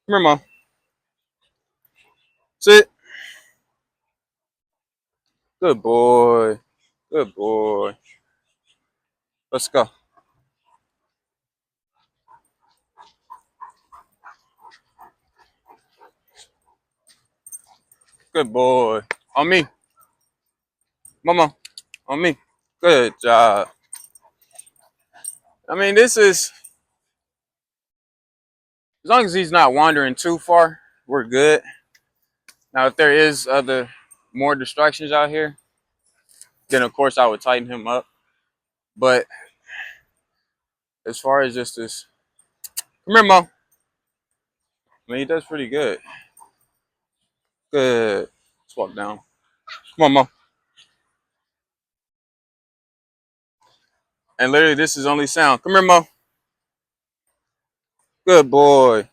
Come here, Mo. Sit. Good boy. Good boy. Let's go. Good boy. On me. Momo. On me. Good job. I mean, this is, as long as he's not wandering too far, we're good. Now, if there is other more distractions out here, then of course I would tighten him up. But as far as just this, come here, Mo. I mean, he does pretty good. Good. Let's walk down. Come on, Mo. And literally, this is only sound. Come here, Mo. Good boy.